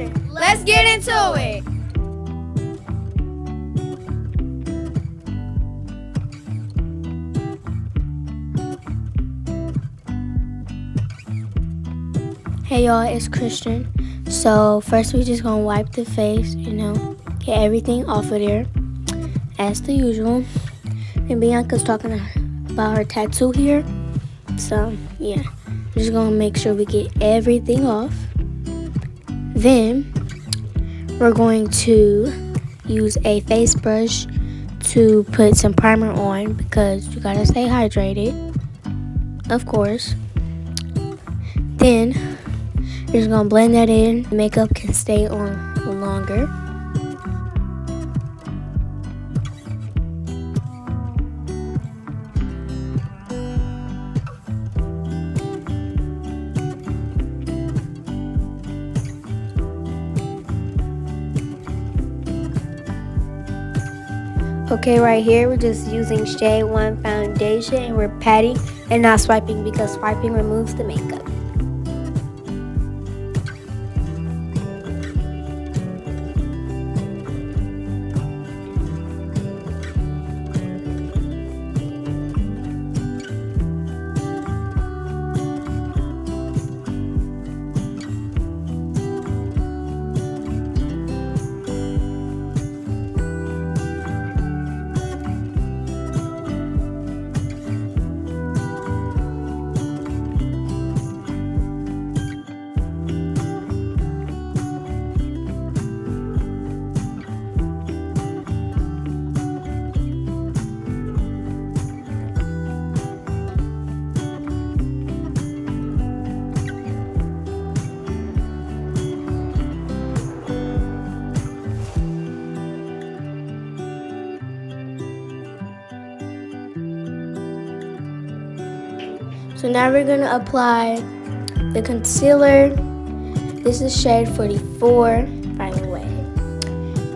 here. Let's get into it. Hey y'all, it's Christian. So first we just gonna wipe the face, get everything off of there as the usual. And Bianca's talking about her tattoo here. So yeah, we're just gonna make sure we get everything off. Then we're going to use a face brush to put some primer on because you gotta stay hydrated, of course. Then we're just gonna blend that in. Makeup can stay on longer. Okay, right here we're just using Shade 1 foundation and we're patting and not swiping because swiping removes the makeup. So now we're going to apply the concealer. This is shade 44, by the way.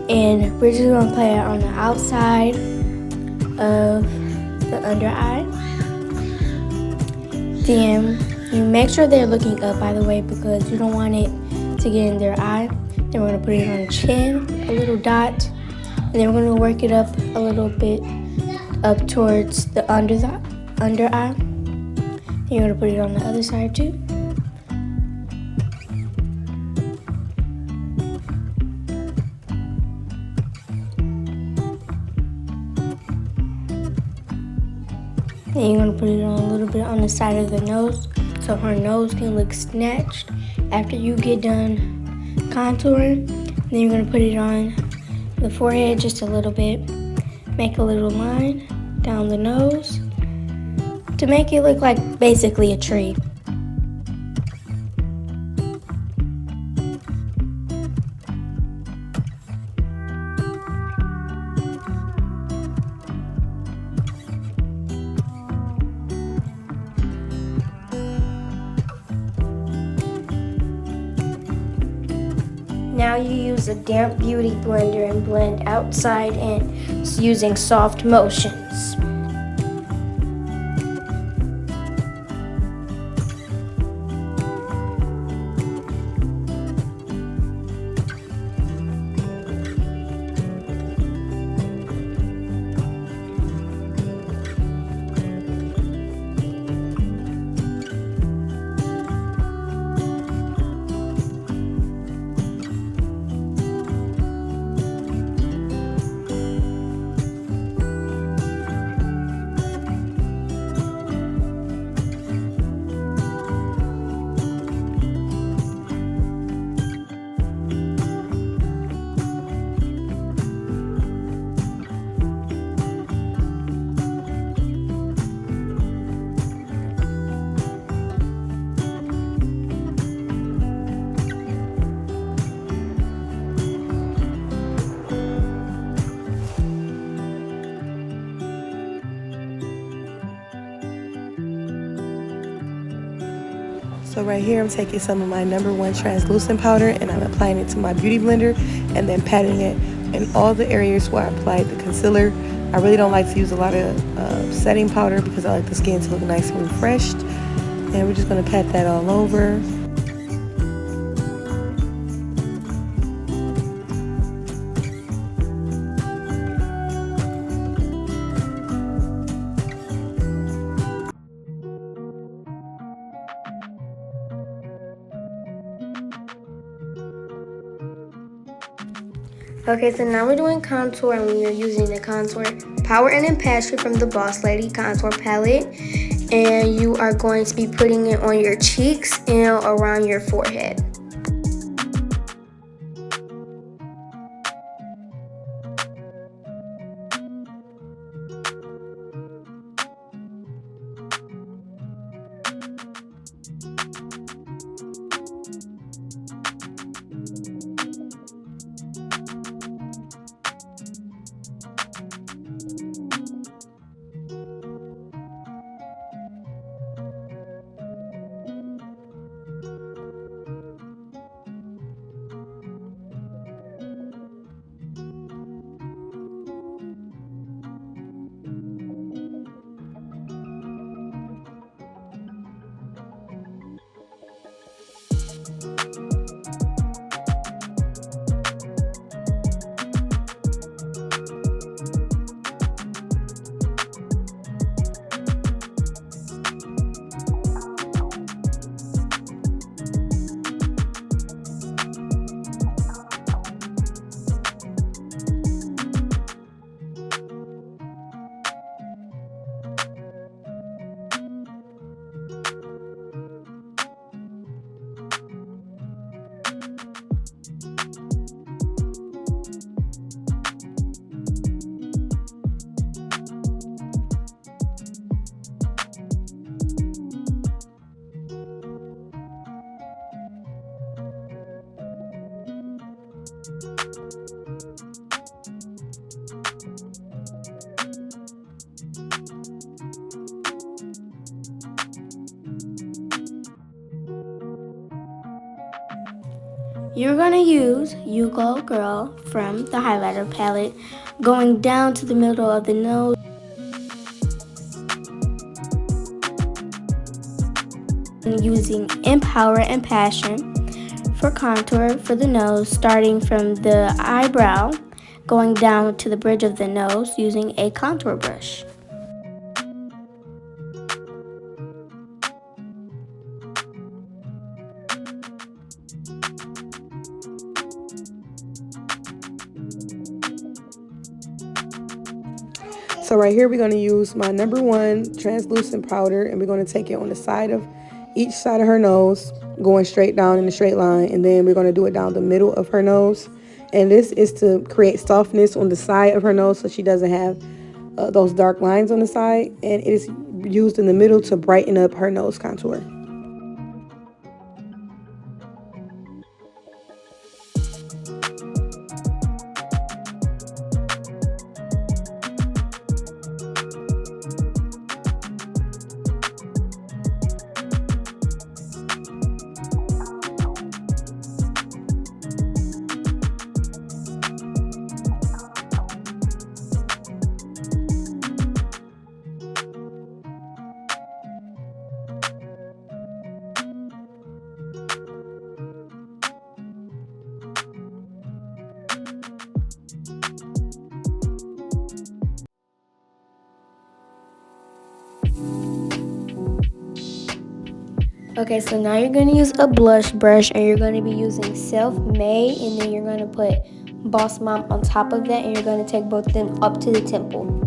And we're just going to apply it on the outside of the under eye. Then you make sure they're looking up, by the way, because you don't want it to get in their eye. Then we're going to put it on the chin, a little dot. And then we're going to work it up a little bit up towards the under eye. You're going to put it on the other side too. Then you're going to put it on a little bit on the side of the nose so her nose can look snatched after you get done contouring. Then you're going to put it on the forehead just a little bit. Make a little line down the nose to make it look like basically a tree. Now you use a damp beauty blender and blend outside in using soft motions. So right here I'm taking some of my #1 translucent powder and I'm applying it to my beauty blender and then patting it in all the areas where I applied the concealer. I really don't like to use a lot of setting powder because I like the skin to look nice and refreshed. And we're just going to pat that all over. Okay, so now we're doing contour, and we are using the contour Power and Passion from the Boss Lady contour palette. And you are going to be putting it on your cheeks and around your forehead. You're going to use You Go Girl from the highlighter palette, going down to the middle of the nose. And using Empower and Passion for contour for the nose, starting from the eyebrow, going down to the bridge of the nose using a contour brush. So right here, we're going to use my number 1 translucent powder, and we're going to take it on the side of each side of her nose, going straight down in a straight line, and then we're going to do it down the middle of her nose. And this is to create softness on the side of her nose so she doesn't have those dark lines on the side, and it is used in the middle to brighten up her nose contour. Okay, so now you're going to use a blush brush, and you're going to be using Self Made, and then you're going to put Boss Mom on top of that, and you're going to take both of them up to the temple.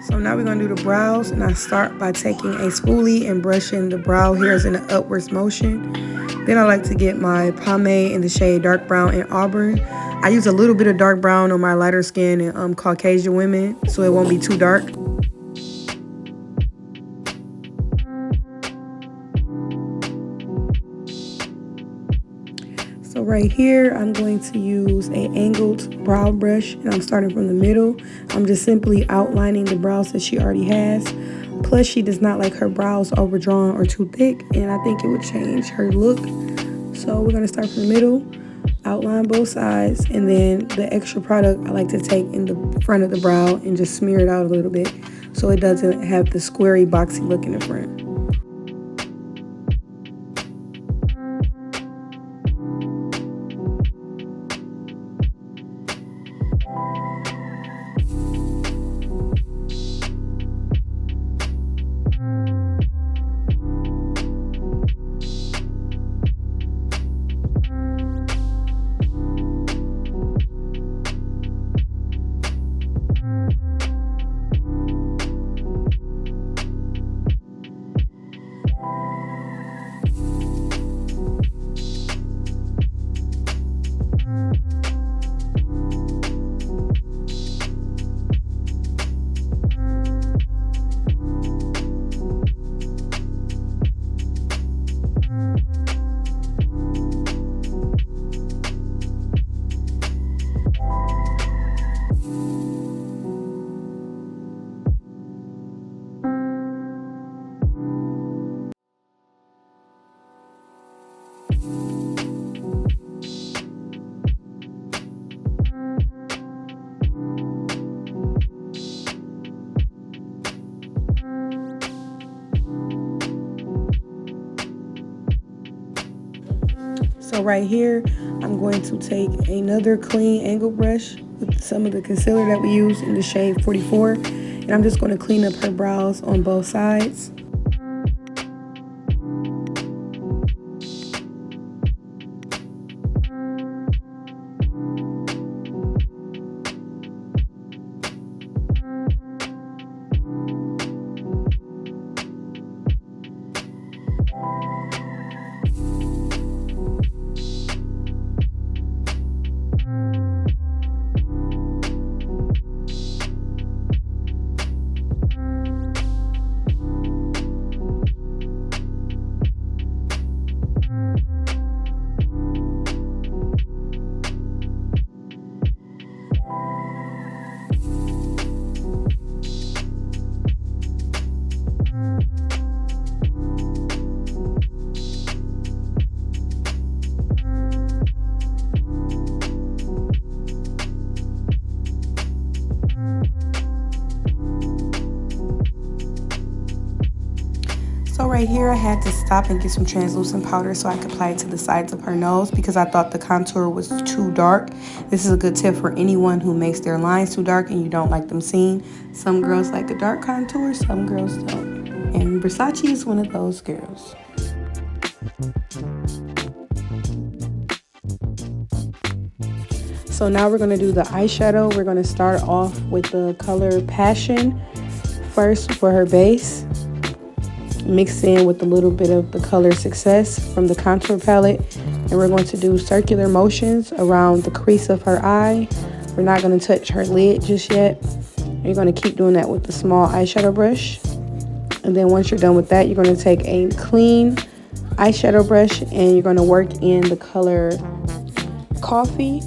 So now we're going to do the brows, and I start by taking a spoolie and brushing the brow hairs in an upwards motion. Then I like to get my pomade in the shade dark brown and auburn. I use a little bit of dark brown on my lighter skin and Caucasian women, so it won't be too dark. So right here, I'm going to use a angled brow brush, and I'm starting from the middle. I'm just simply outlining the brows that she already has. Plus, she does not like her brows overdrawn or too thick, and I think it would change her look. So we're gonna start from the middle, outline both sides, and then the extra product I like to take in the front of the brow and just smear it out a little bit so it doesn't have the squarey, boxy look in the front. So right here, I'm going to take another clean angle brush with some of the concealer that we use in the shade 44, and I'm just going to clean up her brows on both sides. So right here, I had to stop and get some translucent powder so I could apply it to the sides of her nose because I thought the contour was too dark. This is a good tip for anyone who makes their lines too dark and you don't like them seen. Some girls like a dark contour, some girls don't. And Versace is one of those girls. So now we're going to do the eyeshadow. We're going to start off with the color Passion first for her base. Mix in with a little bit of the color Success from the contour palette, and we're going to do circular motions around the crease of her eye. We're not going to touch her lid just yet. You're going to keep doing that with the small eyeshadow brush, and then once you're done with that, you're going to take a clean eyeshadow brush and you're going to work in the color Coffee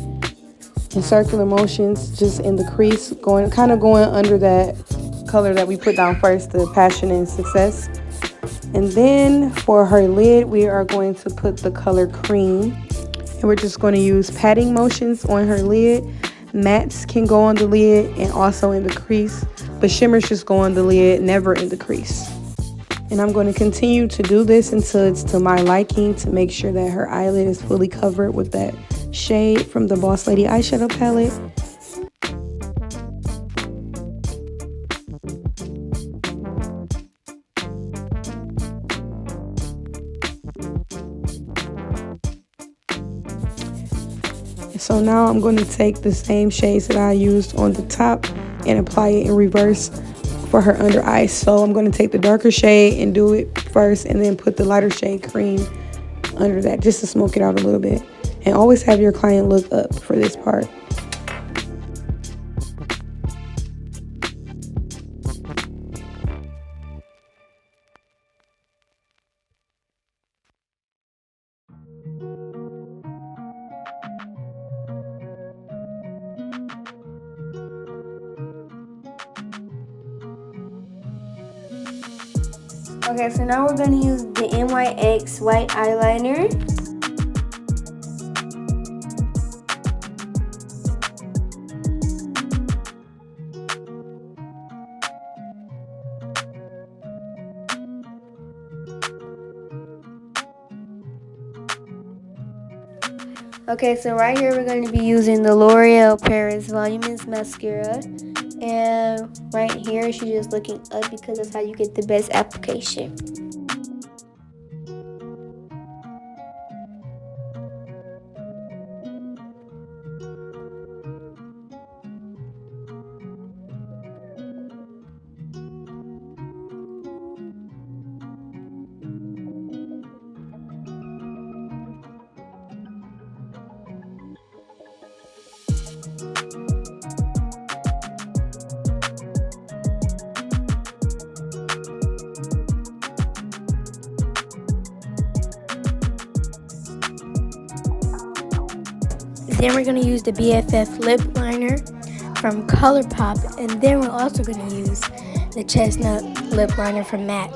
in circular motions just in the crease, going under that color that we put down first, the Passion and Success. And then for her lid, we are going to put the color Cream. And we're just going to use patting motions on her lid. Mattes can go on the lid and also in the crease, but shimmers just go on the lid, never in the crease. And I'm going to continue to do this until it's to my liking to make sure that her eyelid is fully covered with that shade from the Boss Lady eyeshadow palette. So now I'm going to take the same shades that I used on the top and apply it in reverse for her under eyes. So I'm going to take the darker shade and do it first, and then put the lighter shade cream under that just to smoke it out a little bit. And always have your client look up for this part. Okay, so now we're going to use the NYX white eyeliner. Okay, so right here we're going to be using the L'Oreal Paris Voluminous Mascara. And right here she's just looking up because that's how you get the best application. Then we're going to use the BFF lip liner from ColourPop, and then we're also going to use the chestnut lip liner from MAC.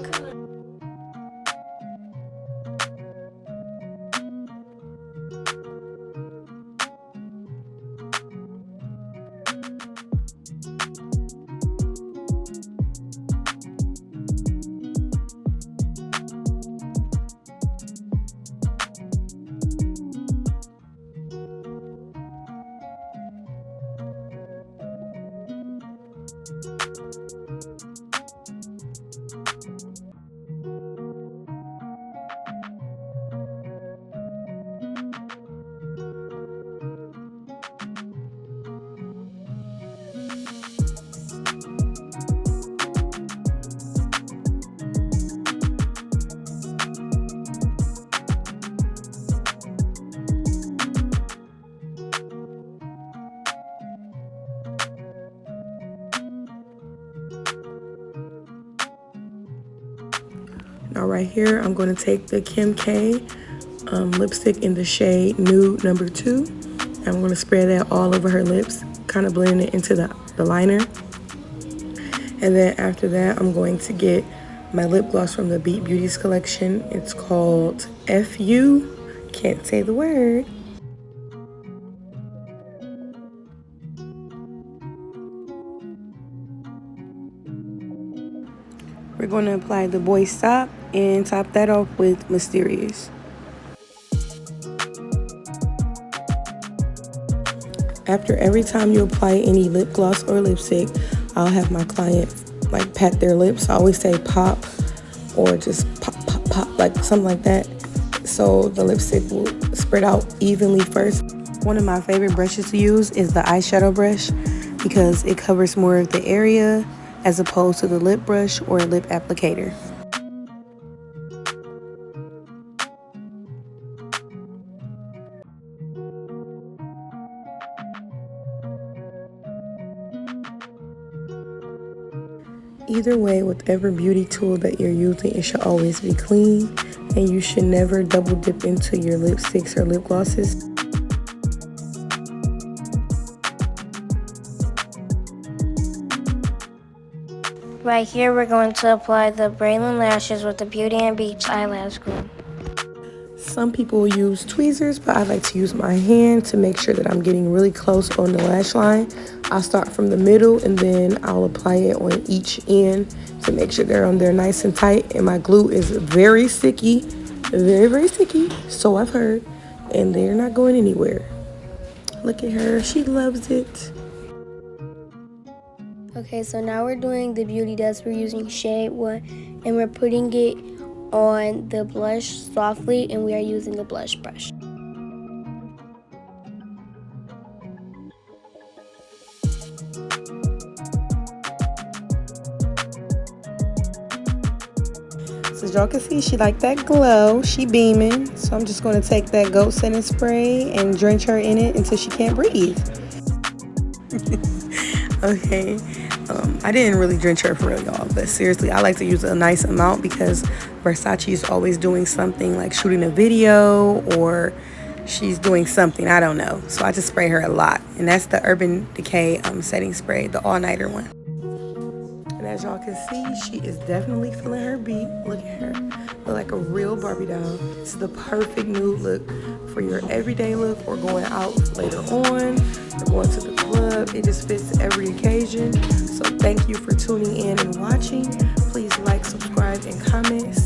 Now right here, I'm going to take the Kim K lipstick in the shade Nude number 2. And I'm going to spread that all over her lips, kind of blending it into the liner. And then after that, I'm going to get my lip gloss from the Beat Beauties collection. It's called FU. Can't say the word. We're going to apply the Boy Stop and top that off with Mysterious. After every time you apply any lip gloss or lipstick, I'll have my client like pat their lips. I always say pop or just pop, pop, pop, like something like that. So the lipstick will spread out evenly first. One of my favorite brushes to use is the eyeshadow brush because it covers more of the area as opposed to the lip brush or lip applicator. Either way, whatever beauty tool that you're using, it should always be clean, and you should never double dip into your lipsticks or lip glosses. Right here, we're going to apply the Braylon lashes with the Beauty and Beach eyelash glue. Some people use tweezers, but I like to use my hand to make sure that I'm getting really close on the lash line. I'll start from the middle and then I'll apply it on each end to make sure they're on there nice and tight. And my glue is very sticky, very, very sticky, so I've heard, and they're not going anywhere. Look at her, she loves it. Okay, so now we're doing the beauty dust. We're using shade 1 and we're putting it on the blush softly, and we are using the blush brush. So as y'all can see, she like that glow. She beaming. So I'm just going to take that goat scented spray and drench her in it until she can't breathe. Okay. I didn't really drench her for real, y'all. But seriously, I like to use a nice amount because Versace is always doing something, like shooting a video or she's doing something. I don't know. So I just spray her a lot. And that's the Urban Decay setting spray, the all-nighter one. And as y'all can see, she is definitely feeling her beat. Look at her. Look like a real Barbie doll. This is the perfect nude look for your everyday look or going out later on or going to the club. It just fits every occasion. So thank you for tuning in and watching. Please like, subscribe, and comment.